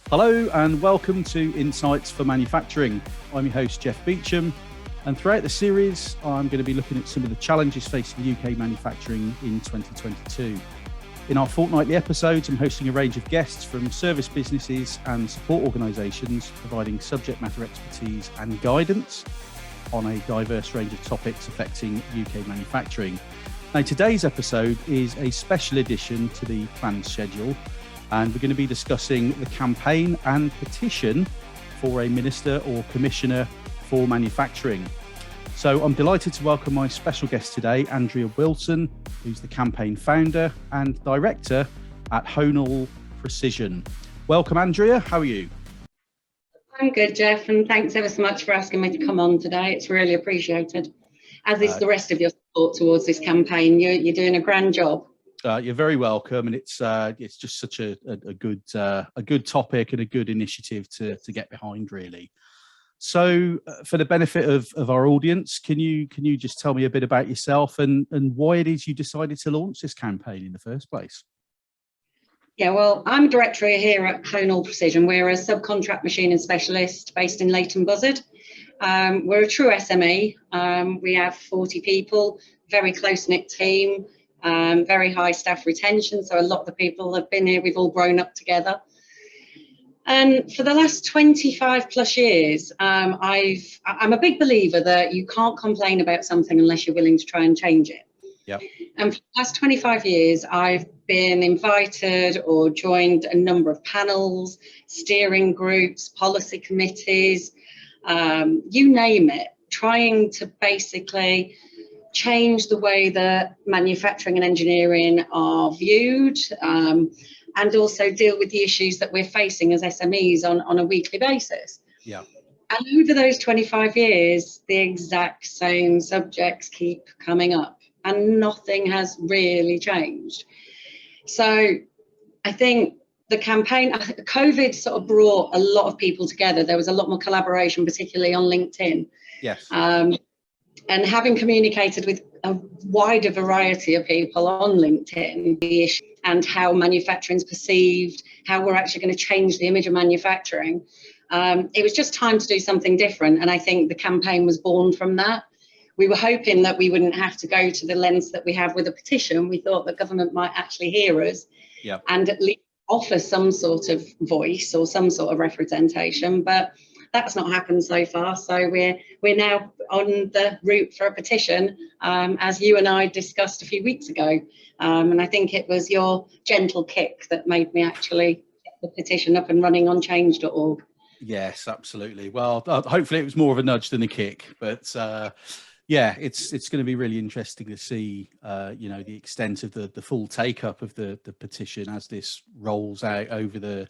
Hello and welcome to Insights for Manufacturing. I'm your host, Jeff Beecham, and throughout the series, I'm going to be looking at some of the challenges facing UK manufacturing in 2022. In our fortnightly episodes, I'm hosting a range of guests from service businesses and support organisations, providing subject matter expertise and guidance on a diverse range of topics affecting UK manufacturing. Now, today's episode is a special edition to the planned schedule, and we're going to be discussing the campaign and petition for a Minister or Commissioner for Manufacturing. So I'm delighted to welcome my special guest today, Andrea Wilson, who's the campaign founder and director at Honal Precision. Welcome, Andrea. How are you? I'm good, Jeff, and thanks ever so much for asking me to come on today. It's really appreciated, as is the rest of your support towards this campaign. You're doing a grand job. You're very welcome, and it's just such a good topic and a good initiative to get behind, really. So, for the benefit of our audience, can you just tell me a bit about yourself and why it is you decided to launch this campaign in the first place? Yeah, well, I'm director here at Honal Precision. We're a subcontract machining specialist based in Leighton Buzzard. We're a true SME. We have 40 people, very close-knit team. Very high staff retention, so a lot of the people have been here, we've all grown up together. And for the last 25 plus years, I'm a big believer that you can't complain about something unless you're willing to try and change it. Yeah. And for the last 25 years, I've been invited or joined a number of panels, steering groups, policy committees, you name it, trying to basically change the way that manufacturing and engineering are viewed, and also deal with the issues that we're facing as SMEs on a weekly basis. Yeah. And over those 25 years, the exact same subjects keep coming up and nothing has really changed. So I think the campaign, COVID sort of brought a lot of people together. There was a lot more collaboration, particularly on LinkedIn. Yes. And having communicated with a wider variety of people on LinkedIn, the issue and how manufacturing is perceived, how we're actually going to change the image of manufacturing, it was just time to do something different. And I think the campaign was born from that. We were hoping that we wouldn't have to go to the lengths that we have with a petition. We thought the government might actually hear us, yep, and at least offer some sort of voice or some sort of representation. But that's not happened so far. So we're now on the route for a petition, as you and I discussed a few weeks ago. And I think it was your gentle kick that made me actually get the petition up and running on change.org. Yes, absolutely. Well, hopefully it was more of a nudge than a kick, but yeah, it's going to be really interesting to see, the extent of the full take up of the petition as this rolls out over the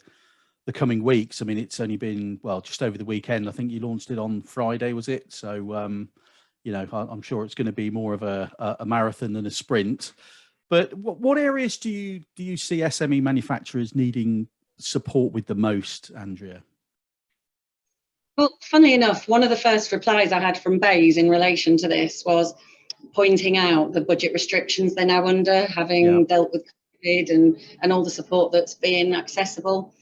coming weeks. I mean, it's only been, just over the weekend. I think you launched it on Friday, was it? So, I'm sure it's going to be more of a marathon than a sprint. But what areas do you see SME manufacturers needing support with the most, Andrea? Well, funnily enough, one of the first replies I had from Bays in relation to this was pointing out the budget restrictions they're now under, having dealt with COVID and all the support that's been accessible.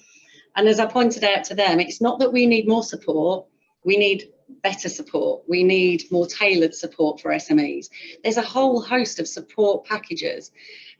And as I pointed out to them, it's not that we need more support, we need better support. We need more tailored support for SMEs. There's a whole host of support packages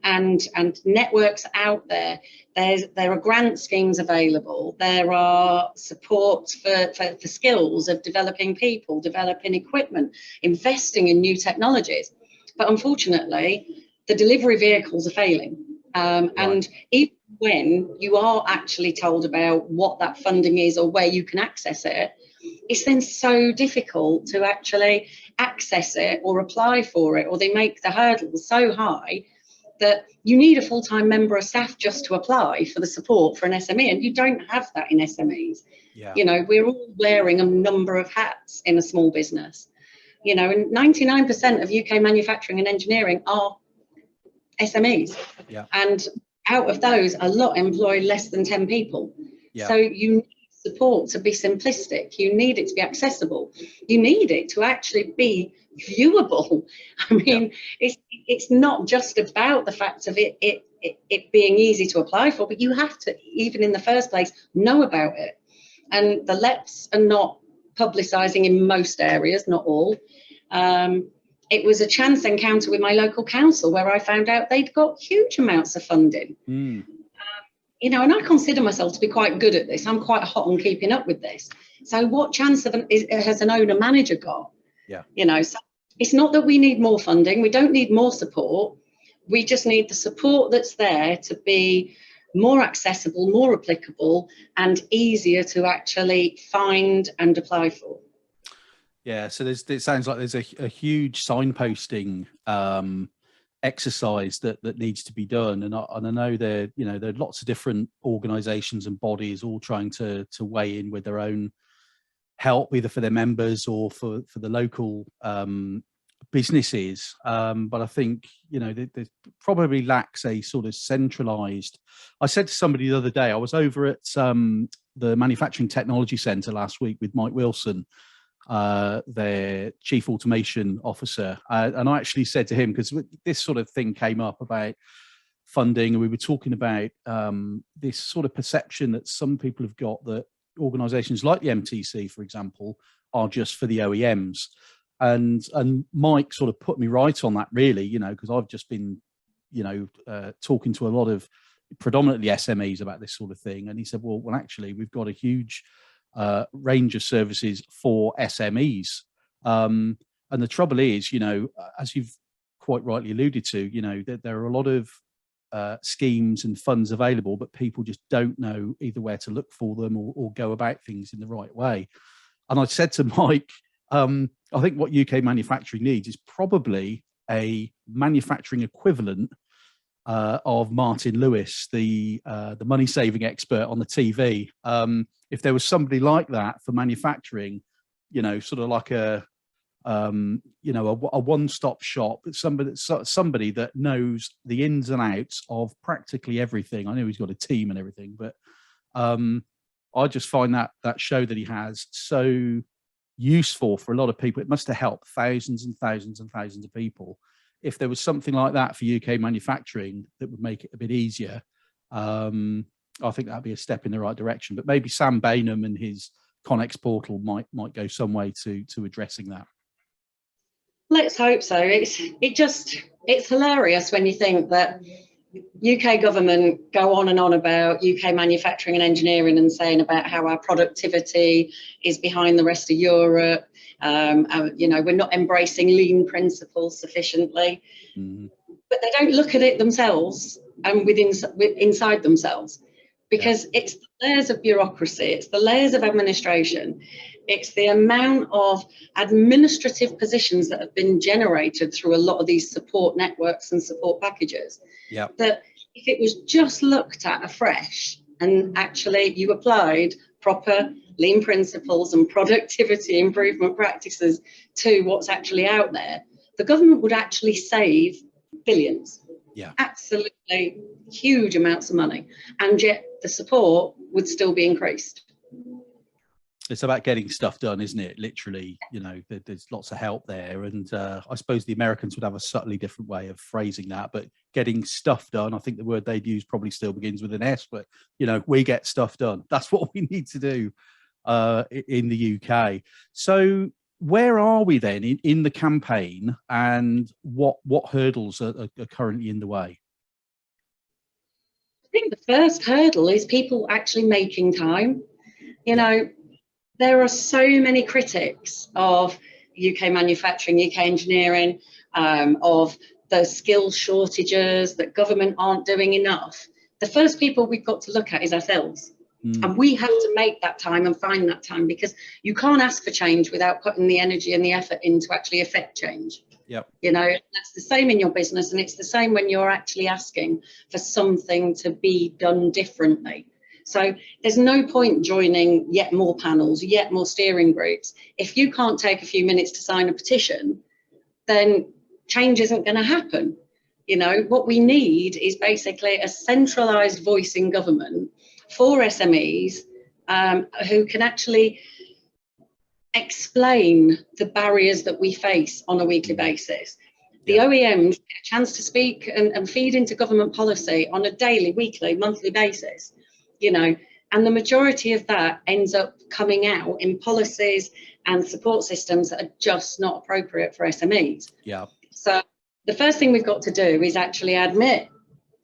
and networks out there. There are grant schemes available. There are supports for skills of developing people, developing equipment, investing in new technologies. But unfortunately, the delivery vehicles are failing. And even when you are actually told about what that funding is or where you can access it, it's then so difficult to actually access it or apply for it, or they make the hurdles so high that you need a full-time member of staff just to apply for the support for an SME, and you don't have that in SMEs. Yeah. We're all wearing a number of hats in a small business. And 99% of UK manufacturing and engineering are SMEs. Yeah. And out of those, a lot employ less than 10 people. Yeah. So you need support to be simplistic. You need it to be accessible. You need it to actually be viewable. I mean, it's not just about the fact of it it being easy to apply for, but you have to, even in the first place, know about it. And the LEPs are not publicising in most areas, not all. It was a chance encounter with my local council where I found out they'd got huge amounts of funding. You know, and I consider myself to be quite good at this. I'm quite hot on keeping up with this. So what chance has an owner manager got? Yeah. You know, so it's not that we need more funding. We don't need more support. We just need the support that's there to be more accessible, more applicable, and easier to actually find and apply for. Yeah, so it sounds like there's a huge signposting exercise that needs to be done, and I know there are lots of different organisations and bodies all trying to weigh in with their own help, either for their members or for the local businesses. But I think there probably lacks a sort of centralised. I said to somebody the other day, I was over at the Manufacturing Technology Centre last week with Mike Wilson, their chief automation officer, and I actually said to him, because this sort of thing came up about funding, and we were talking about this sort of perception that some people have got that organisations like the MTC, for example, are just for the OEMs, and Mike sort of put me right on that, really, because I've just been talking to a lot of predominantly SMEs about this sort of thing, and he said, well actually we've got a huge range of services for SMEs, and the trouble is, as you've quite rightly alluded to, that there are a lot of schemes and funds available, but people just don't know either where to look for them or go about things in the right way. And I said to Mike, I think what UK manufacturing needs is probably a manufacturing equivalent of Martin Lewis, the money saving expert on the TV. If there was somebody like that for manufacturing, sort of like a one-stop shop, somebody that knows the ins and outs of practically everything. I know he's got a team and everything, but I just find that show that he has so useful for a lot of people. It must have helped thousands and thousands and thousands of people. If there was something like that for UK manufacturing that would make it a bit easier, I think that'd be a step in the right direction. But maybe Sam Bainham and his Connex portal might go some way to addressing that. Let's hope so. It's hilarious when you think that UK government go on and on about UK manufacturing and engineering and saying about how our productivity is behind the rest of Europe. We're not embracing lean principles sufficiently, but they don't look at it themselves and inside themselves, because it's the layers of bureaucracy, it's the layers of administration, it's the amount of administrative positions that have been generated through a lot of these support networks and support packages. That if it was just looked at afresh and actually you applied proper lean principles and productivity improvement practices to what's actually out there, the government would actually save billions. Absolutely huge amounts of money, and yet the support would still be increased. It's about getting stuff done, isn't it? Literally, there's lots of help there, and I suppose the Americans would have a subtly different way of phrasing that, but getting stuff done, I think the word they'd use probably still begins with an S, but we get stuff done. That's what we need to do in the UK. So where are we then in the campaign, and what hurdles are currently in the way? I think the first hurdle is people actually making time. There are so many critics of UK manufacturing, UK engineering, of the skills shortages, that government aren't doing enough. The first people we've got to look at is ourselves. And we have to make that time and find that time, because you can't ask for change without putting the energy and the effort in to actually affect change. That's the same in your business, and it's the same when you're actually asking for something to be done differently. So there's no point joining yet more panels, yet more steering groups. If you can't take a few minutes to sign a petition, then change isn't going to happen. What we need is basically a centralised voice in government for SMEs who can actually explain the barriers that we face on a weekly basis. The OEMs get a chance to speak and feed into government policy on a daily, weekly, monthly basis, and the majority of that ends up coming out in policies and support systems that are just not appropriate for SMEs. Yeah. So the first thing we've got to do is actually admit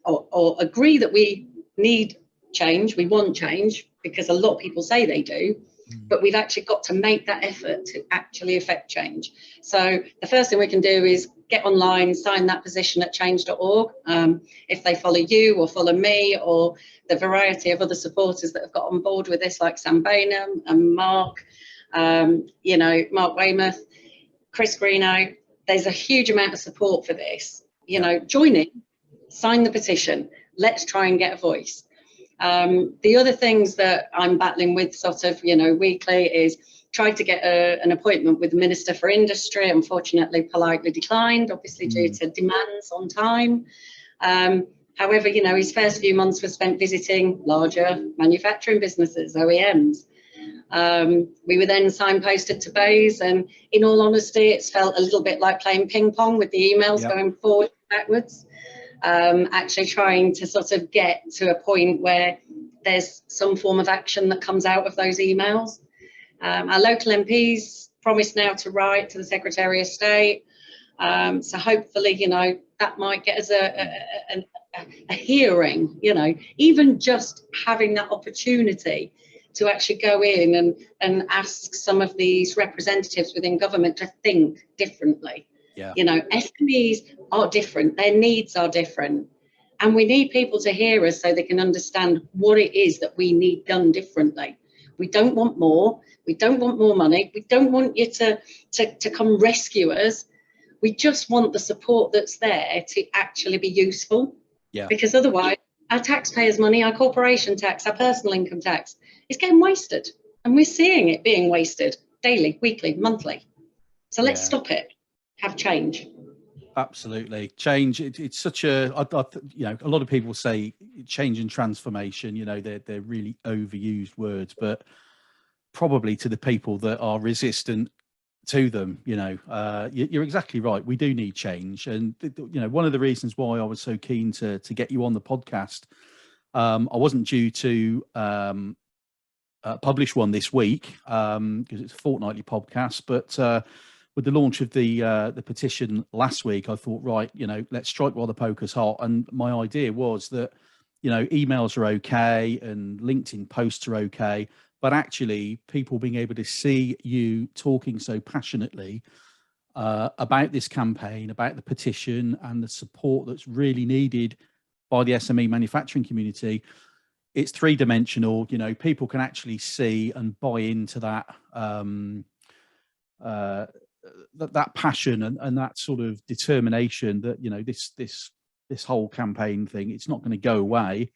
or agree that we need change, we want change, because a lot of people say they do, but we've actually got to make that effort to actually affect change. So the first thing we can do is get online, sign that petition at change.org. If they follow you or follow me or the variety of other supporters that have got on board with this, like Sam Bainham and Mark, Mark Weymouth, Chris Greenow, there's a huge amount of support for this. Join in, sign the petition, let's try and get a voice. The other things that I'm battling with weekly is try to get an appointment with the Minister for Industry. Unfortunately, politely declined, obviously due to demands on time. However, his first few months were spent visiting larger manufacturing businesses, OEMs. We were then signposted to Bays, and in all honesty, it's felt a little bit like playing ping pong with the emails going forward and backwards. Actually trying to sort of get to a point where there's some form of action that comes out of those emails. Our local MPs promised now to write to the Secretary of State. So hopefully, that might get us a hearing, even just having that opportunity to actually go in and ask some of these representatives within government to think differently. Yeah. SMEs are different, their needs are different, and we need people to hear us so they can understand what it is that we need done differently. We don't want more, we don't want more money, we don't want you to come rescue us. We just want the support that's there to actually be useful. Yeah. Because otherwise, our taxpayers' money, our corporation tax, our personal income tax is getting wasted, and we're seeing it being wasted daily, weekly, monthly. So let's stop it. Have change. Absolutely. Change. It's such a lot of people say change and transformation, they're really overused words, but probably to the people that are resistant to them, you're exactly right. We do need change. And, one of the reasons why I was so keen to get you on the podcast, I wasn't due to publish one this week because it's a fortnightly podcast, but with the launch of the petition last week, I thought, right, let's strike while the poker's hot. And my idea was that, emails are okay and LinkedIn posts are okay, but actually people being able to see you talking so passionately about this campaign, about the petition and the support that's really needed by the SME manufacturing community, it's three-dimensional. People can actually see and buy into that that passion and that sort of determination that this whole campaign thing, it's not going to go away.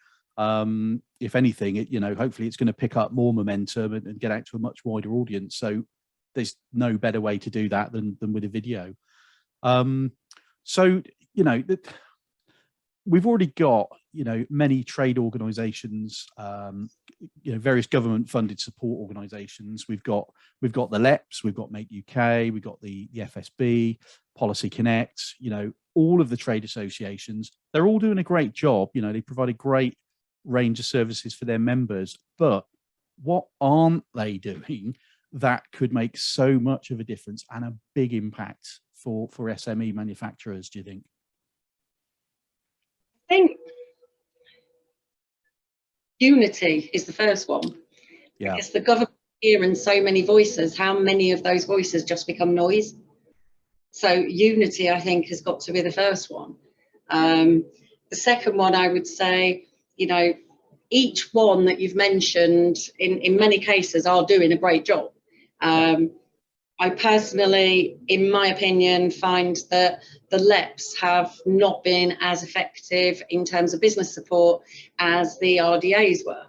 If anything, hopefully it's going to pick up more momentum and get out to a much wider audience. So there's no better way to do that than with a video. We've already got many trade organizations, various government funded support organizations. We've got the LEPs, we've got Make UK, we've got the FSB, Policy Connect, all of the trade associations. They're all doing a great job. They provide a great range of services for their members, but what aren't they doing that could make so much of a difference and a big impact for SME manufacturers, do you think? I think unity is the first one. Yeah. Because the government hearing so many voices, how many of those voices just become noise? So unity, I think, has got to be the first one. The second one, I would say, each one that you've mentioned, in many cases, are doing a great job. I personally, in my opinion, find that the LEPs have not been as effective in terms of business support as the RDAs were.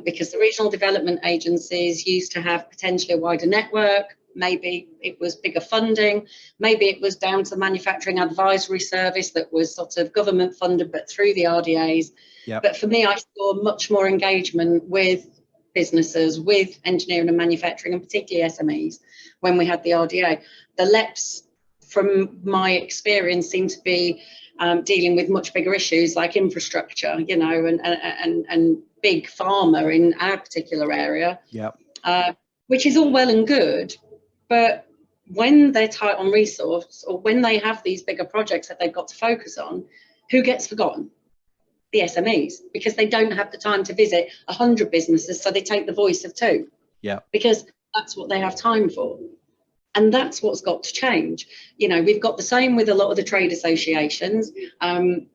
Because the regional development agencies used to have potentially a wider network. Maybe it was bigger funding, maybe it was down to the manufacturing advisory service that was sort of government funded but through the RDAs. Yep. But for me, I saw much more engagement with businesses, with engineering and manufacturing, and particularly SMEs when we had the RDA. The LEPs from my experience, seem to be dealing with much bigger issues like infrastructure, you know, and big pharma in our particular area. Yeah. Which is all well and good, but when they're tight on resource, or when they have these bigger projects that they've got to focus on, who gets forgotten? The SMEs, because they don't have the time to visit 100 businesses, so they take the voice of 2. Yeah. Because that's what they have time for. And that's what's got to change. You know, we've got the same with a lot of the trade associations.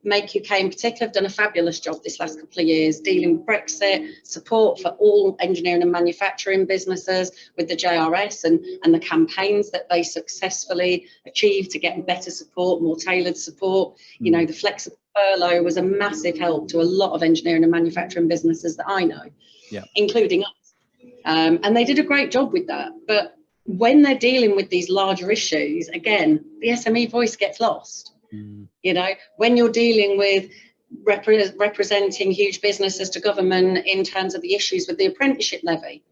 Make UK in particular have done a fabulous job this last couple of years dealing with Brexit, support for all engineering and manufacturing businesses with the JRS and the campaigns that they successfully achieved to get better support, more tailored support. You know, the flexible furlough was a massive help to a lot of engineering and manufacturing businesses that I know, including us. And they did a great job with that. But when they're dealing with these larger issues, again, the SME voice gets lost. You know, when you're dealing with representing huge businesses to government in terms of the issues with the apprenticeship levy,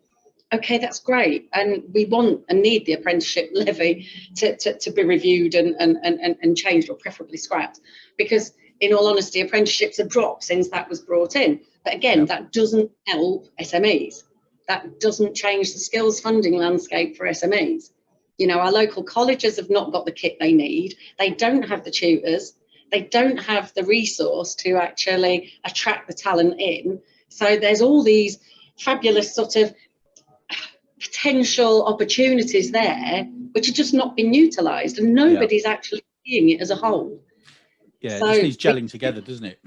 okay, that's great. And we want and need the apprenticeship levy to be reviewed and changed, or preferably scrapped. Because in all honesty, apprenticeships have dropped since that was brought in. But again, that doesn't help SMEs. That doesn't change the skills funding landscape for SMEs. You know, our local colleges have not got the kit they need. They don't have the tutors. They don't have the resource to actually attract the talent in. So there's all these fabulous sort of potential opportunities there, which are just not being utilised, and nobody's actually seeing it as a whole. Yeah, so it just needs gelling together, doesn't it?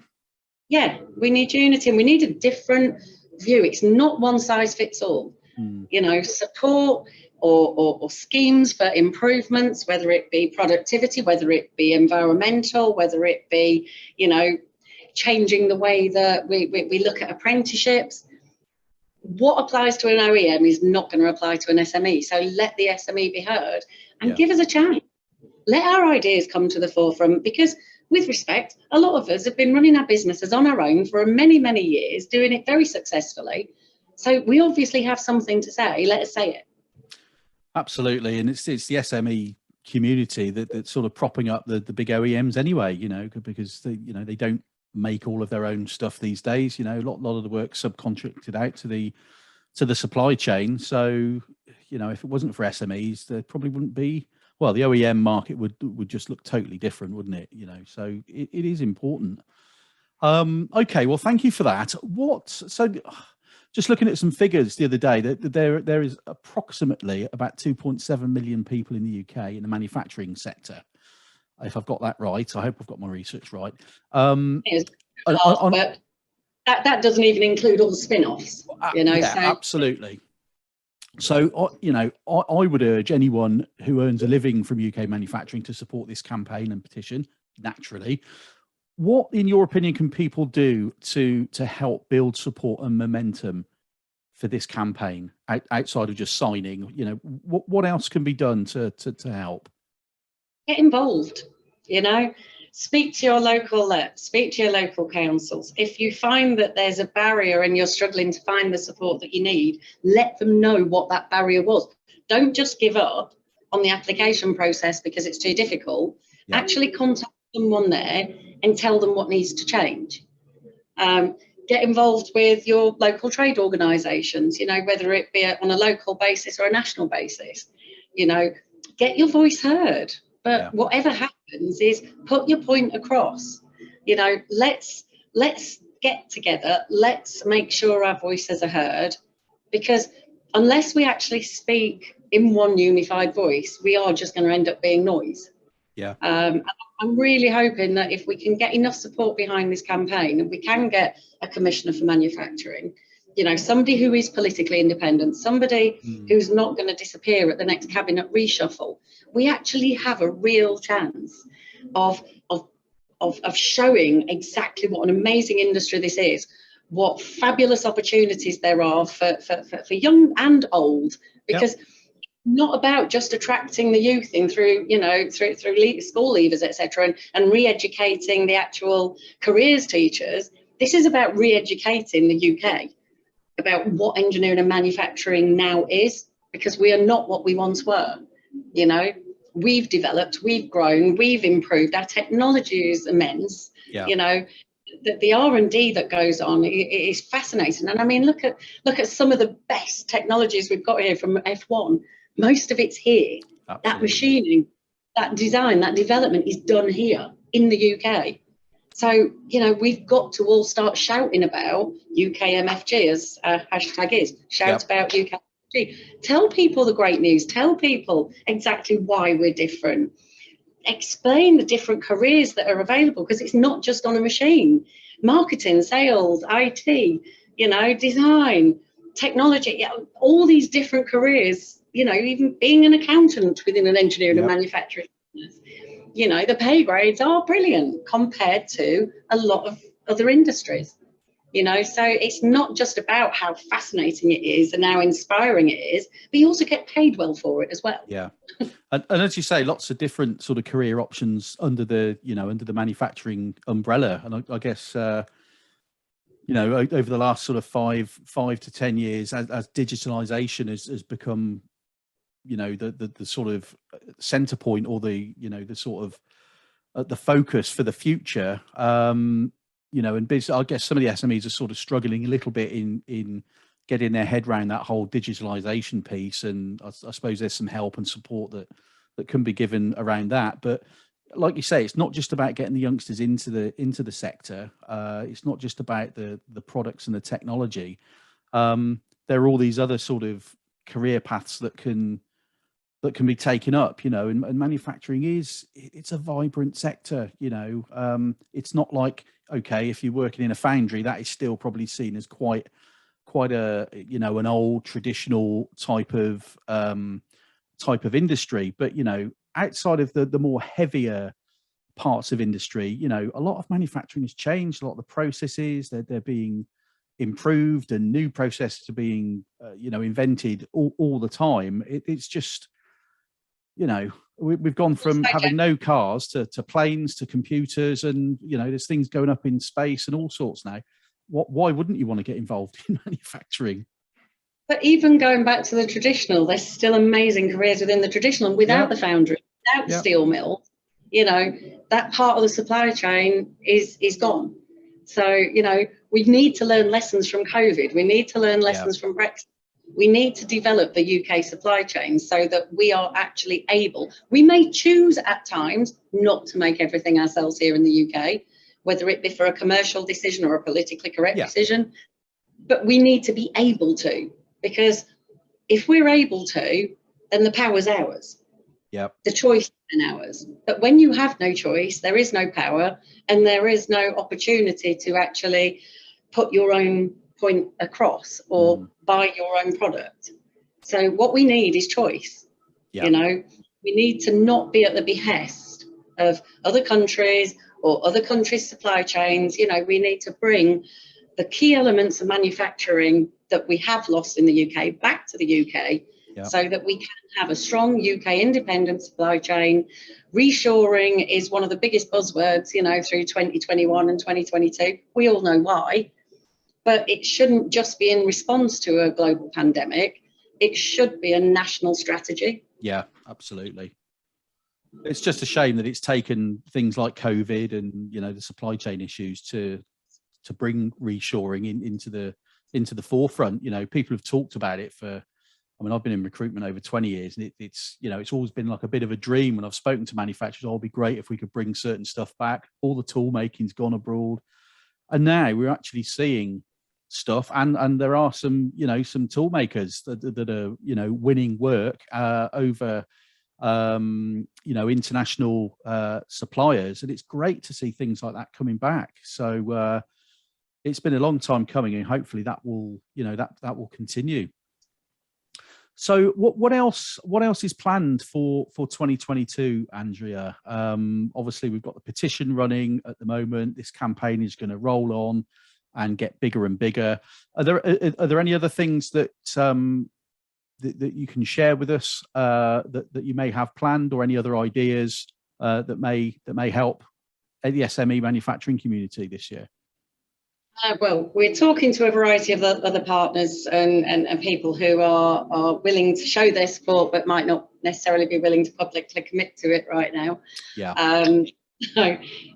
Yeah, we need unity, and we need a different view. It's not one size fits all. You know, support or schemes for improvements, whether it be productivity, whether it be environmental, whether it be, you know, changing the way that we look at apprenticeships. What applies to an OEM is not going to apply to an SME. So let the SME be heard and give us a chance. Let our ideas come to the forefront, because with respect, a lot of us have been running our businesses on our own for many, many years, doing it very successfully. So we obviously have something to say. Let us say it. Absolutely. And it's the SME community that's sort of propping up the big OEMs anyway, you know, because they don't make all of their own stuff these days. You know, a lot of the work subcontracted out to the supply chain. So, you know, if it wasn't for SMEs, there probably wouldn't be. Well, the OEM market would just look totally different, wouldn't it? You know, so it is important. Okay, well, thank you for that. So just looking at some figures the other day, that there is approximately about 2.7 million people in the UK in the manufacturing sector. If I've got that right, I hope I've got my research right. But that doesn't even include all the spin-offs. You know, yeah, absolutely. So, you know, I would urge anyone who earns a living from UK manufacturing to support this campaign and petition, naturally. What, in your opinion, can people do to help build support and momentum for this campaign outside of just signing? You know, what else can be done to help? Get involved, you know. Speak to your local councils. If you find that there's a barrier and you're struggling to find the support that you need, let them know what that barrier was. Don't just give up on the application process because it's too difficult. Actually contact someone there and tell them what needs to change. Get involved with your local trade organisations, you know, whether it be on a local basis or a national basis. You know, get your voice heard. But whatever happens is put your point across. You know, let's get together. Let's make sure our voices are heard, because unless we actually speak in one unified voice, we are just going to end up being noise. Yeah. I'm really hoping that if we can get enough support behind this campaign, and we can get a commissioner for manufacturing, you know, somebody who is politically independent, somebody who's not going to disappear at the next cabinet reshuffle, we actually have a real chance of showing exactly what an amazing industry this is, what fabulous opportunities there are for young and old, because not about just attracting the youth in through school leavers, etc., and re-educating the actual careers teachers. This is about re-educating the UK about what engineering and manufacturing now is, because we are not what we once were. You know, we've developed, we've grown, we've improved. Our technology is immense. Yeah. You know, the R&D that goes on is fascinating. And I mean, look at some of the best technologies we've got here from F1. Most of it's here. Absolutely. That machining, that design, that development is done here in the UK. So, you know, we've got to all start shouting about UKMFG, as our hashtag is. Shout about UKMFG. Tell people the great news. Tell people exactly why we're different. Explain the different careers that are available, because it's not just on a machine. Marketing, sales, IT, you know, design, technology, all these different careers, you know, even being an accountant within an engineering and manufacturing business. You know, the pay grades are brilliant compared to a lot of other industries, you know, so it's not just about how fascinating it is and how inspiring it is, but you also get paid well for it as well. Yeah. And as you say, lots of different sort of career options under the, you know, under the manufacturing umbrella. And I guess, you know, over the last sort of five to 10 years, as digitalization has become, you know, the sort of center point, or the, you know, the sort of the focus for the future, you know, and I guess some of the SMEs are sort of struggling a little bit in getting their head around that whole digitalization piece. And I suppose there's some help and support that can be given around that. But like you say, it's not just about getting the youngsters into the sector. It's not just about the products and the technology. There are all these other sort of career paths that can be taken up, you know, and manufacturing it's a vibrant sector, you know. It's not like, okay, if you're working in a foundry, that is still probably seen as quite a, you know, an old traditional type of industry. But, you know, outside of the more heavier parts of industry, you know, a lot of manufacturing has changed. A lot of the processes, they're being improved, and new processes are being you know, invented all the time. It's just, you know, we've gone from having no cars to planes to computers, and, you know, there's things going up in space and all sorts now. Why wouldn't you want to get involved in manufacturing? But even going back to the traditional, there's still amazing careers within the traditional, and without the foundry, without the steel mill, you know, that part of the supply chain is gone. So, you know, we need to learn lessons from COVID. We need to learn lessons from Brexit. We need to develop the UK supply chain so that we are actually able. We may choose at times not to make everything ourselves here in the UK, whether it be for a commercial decision or a politically correct decision, but we need to be able to, because if we're able to, then the power's ours. The choice is ours. But when you have no choice, there is no power, and there is no opportunity to actually put your own point across or buy your own product. So what we need is choice. You know, we need to not be at the behest of other countries or other countries' supply chains. You know, we need to bring the key elements of manufacturing that we have lost in the UK back to the UK, so that we can have a strong UK independent supply chain. Reshoring is one of the biggest buzzwords, you know, through 2021 and 2022. We all know why. But it shouldn't just be in response to a global pandemic. It should be a national strategy. Yeah, absolutely. It's just a shame that it's taken things like COVID and, you know, the supply chain issues to bring reshoring into the forefront. You know, people have talked about it for, I mean, I've been in recruitment over 20 years, and it's, you know, it's always been like a bit of a dream when I've spoken to manufacturers. Oh, it'd be great if we could bring certain stuff back. All the tool making's gone abroad. And now we're actually seeing stuff, and there are some, you know, some tool makers that are, you know, winning work over, you know, international suppliers, and it's great to see things like that coming back. So it's been a long time coming, and hopefully that will, you know, that will continue. So what else is planned for 2022, Andrea? Obviously we've got the petition running at the moment. This campaign is going to roll on and get bigger and bigger. Are there any other things that that you can share with us that you may have planned, or any other ideas that may help the SME manufacturing community this year? Well, we're talking to a variety of other partners and people who are willing to show their support, but might not necessarily be willing to publicly commit to it right now. Yeah.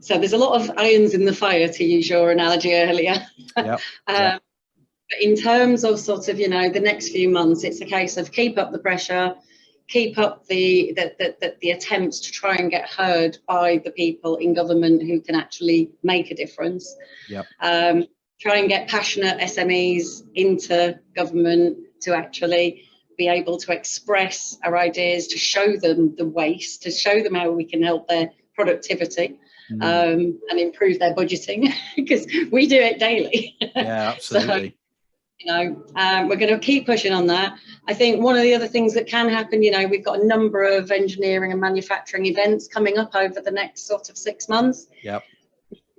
So there's a lot of irons in the fire, to use your analogy earlier. Yep. But in terms of sort of, the next few months, it's a case of keep up the pressure, keep up the attempts to try and get heard by the people in government who can actually make a difference. Yep. Try and get passionate SMEs into government to actually be able to express our ideas, to show them the waste, to show them how we can help their productivity and improve their budgeting, because we do it daily. Yeah, absolutely. So, we're going to keep pushing on that. I think one of the other things that can happen, we've got a number of engineering and manufacturing events coming up over the next sort of 6 months. Yep.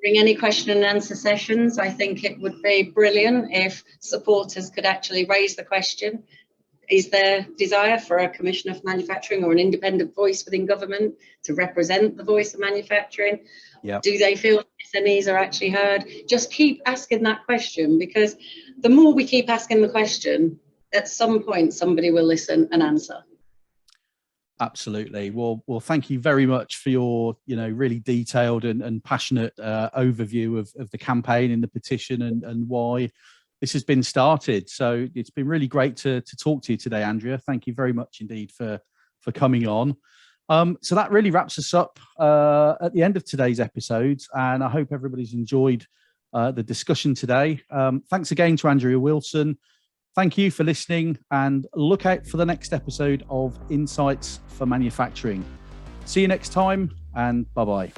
Bring any question and answer sessions. I think it would be brilliant if supporters could actually raise the question: is there desire for a Commissioner for Manufacturing or an independent voice within government to represent the voice of manufacturing? Yep. Do they feel SMEs are actually heard? Just keep asking that question, because the more we keep asking the question, at some point somebody will listen and answer. Absolutely. Well, thank you very much for your, really detailed and passionate overview of the campaign and the petition and why this has been started. So it's been really great to talk to you today, Andrea. Thank you very much indeed for coming on. So that really wraps us up at the end of today's episode, and I hope everybody's enjoyed the discussion today. Thanks again to Andrea Wilson. Thank you for listening, and look out for the next episode of Insights for Manufacturing. See you next time, and bye-bye.